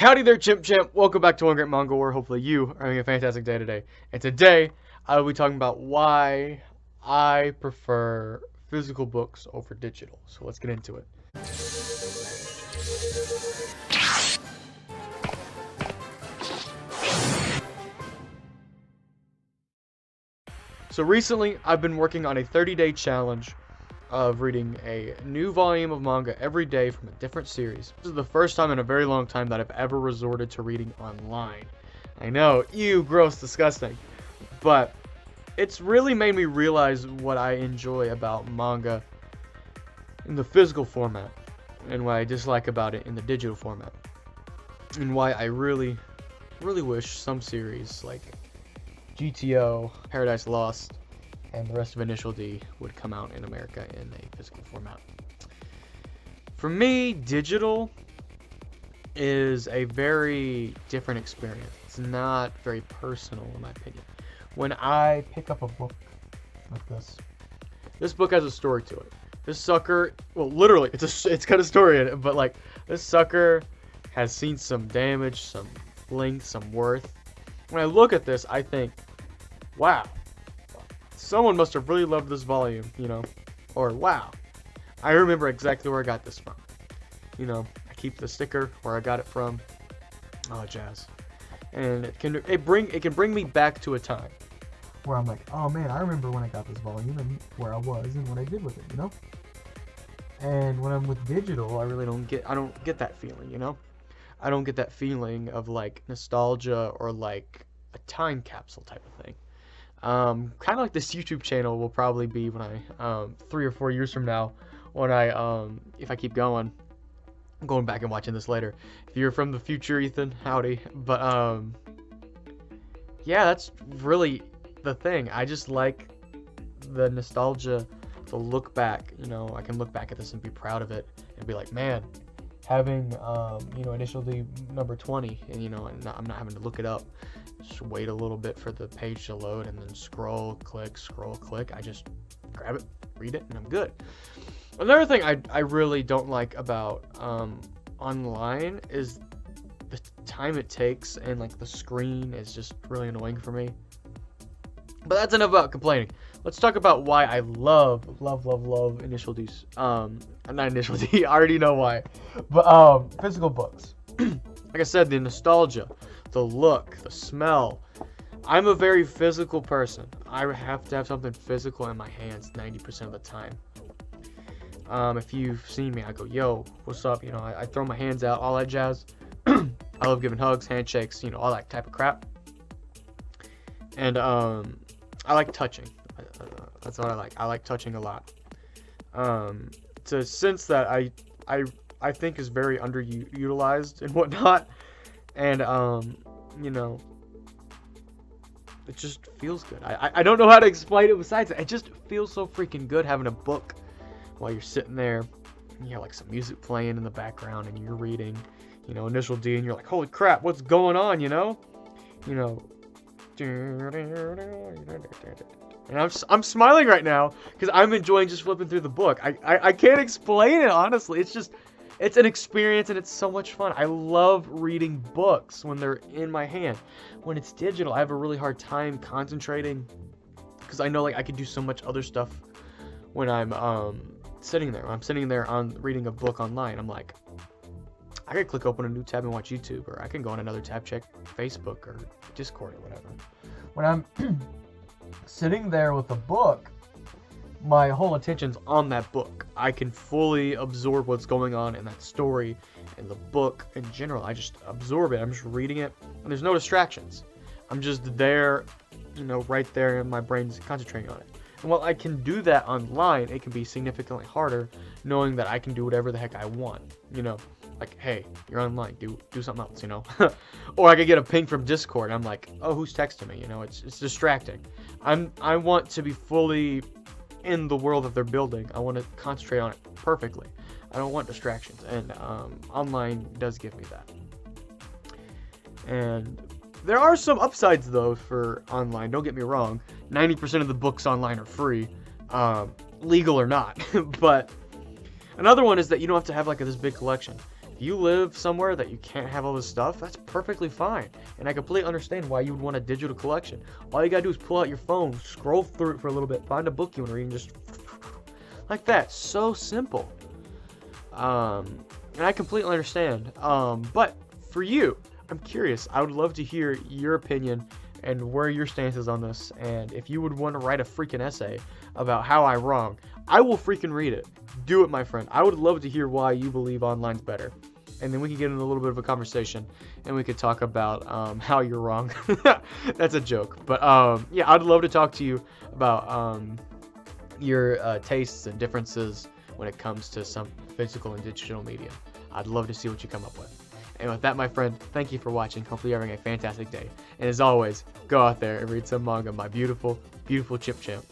Howdy there, Chimp. Welcome back to One Great Manga, where hopefully you are having a fantastic day today. And today, I will be talking about why I prefer physical books over digital. So let's get into it. So recently, I've been working on a 30-day challenge of reading a new volume of manga every day from a different series. This is the first time in a very long time that I've ever resorted to reading online. I know, ew, gross, disgusting. But it's really made me realize what I enjoy about manga in the physical format and what I dislike about it in the digital format. And why I really wish some series like GTO, Paradise Lost, and the rest of Initial D would come out in America in a physical format. For me, digital is a very different experience. It's not very personal, in my opinion. When I pick up a book like this book has a story to it. This sucker, well, literally, it's got a story in it, but like, this sucker has seen some damage, some length, some worth. When I look at this, I think, wow, someone must have really loved this volume, you know, or wow, I remember exactly where I got this from. You know, I keep the sticker where I got it from. Oh, jazz. And it can bring me back to a time where I'm like, oh man, I remember when I got this volume and where I was and what I did with it, you know? And when I'm with digital, I don't get that feeling, you know? I don't get that feeling of like nostalgia or like a time capsule type of thing. Kind of like this YouTube channel will probably be when I 3 or 4 years from now, when I if I keep going, I'm going back and watching this later. If you're from the future, Ethan, howdy. But yeah, that's really the thing. I just like the nostalgia, the look back. You know, I can look back at this and be proud of it and be like, man, having you know, Initial D number 20, and you know, I'm not having to look it up. Just wait a little bit for the page to load and then scroll, click. I just grab it, read it, and I'm good. Another thing I really don't like about online is the time it takes, and like the screen is just really annoying for me. But that's enough about complaining. Let's talk about why I love Initial D's. Not Initial D, I already know why. But physical books. Like I said, the nostalgia, the look, the smell. I'm a very physical person. I have to have something physical in my hands 90% of the time. If you've seen me, I go, yo, what's up? You know, I throw my hands out, all that jazz. I love giving hugs, handshakes, you know, all that type of crap. And I like touching. That's what I like. I like touching a lot. It's a sense that I think is very underutilized and whatnot. And you know, it just feels good. I don't know how to explain it besides that. It just feels so freaking good having a book while you're sitting there, and you have like some music playing in the background and you're reading, you know, Initial D, and you're like, holy crap, what's going on, you know? And I'm smiling right now because I'm enjoying just flipping through the book. I can't explain it, honestly. It's an experience and it's so much fun. I love reading books when they're in my hand. When it's digital, I have a really hard time concentrating because I know like I can do so much other stuff when I'm sitting there. When I'm sitting there on reading a book online, I'm like, I could click open a new tab and watch YouTube, or I can go on another tab, check Facebook or Discord or whatever. When I'm sitting there with a book, my whole attention's on that book. I can fully absorb what's going on in that story and the book in general. I just absorb it. I'm just reading it, and there's no distractions. I'm just there, you know, right there, and my brain's concentrating on it. And while I can do that online, it can be significantly harder knowing that I can do whatever the heck I want, you know. Like, hey, you're online, do something else, you know. Or I could get a ping from Discord, and I'm like, oh, who's texting me? You know, it's distracting. I want to be fully in the world that they're building. I want to concentrate on it perfectly. I don't want distractions, and online does give me that. And there are some upsides though for online. Don't get me wrong. 90% of the books online are free, legal or not. But another one is that you don't have to have like this big collection. you live somewhere that you can't have all this stuff, that's perfectly fine. And I completely understand why you would want a digital collection. All you gotta do is pull out your phone, scroll through it for a little bit, find a book you want to read, and just like that. So simple. And I completely understand. But for you, I'm curious. I would love to hear your opinion and where your stance is on this. And if you would want to write a freaking essay about how I'm wrong, I will freaking read it. Do it, my friend. I would love to hear why you believe online's better. And then we can get into a little bit of a conversation, and we could talk about how you're wrong. That's a joke. But yeah, I'd love to talk to you about your tastes and differences when it comes to some physical and digital media. I'd love to see what you come up with. And with that, my friend, thank you for watching. Hopefully you're having a fantastic day. And as always, go out there and read some manga, my beautiful, beautiful Chimp Champ.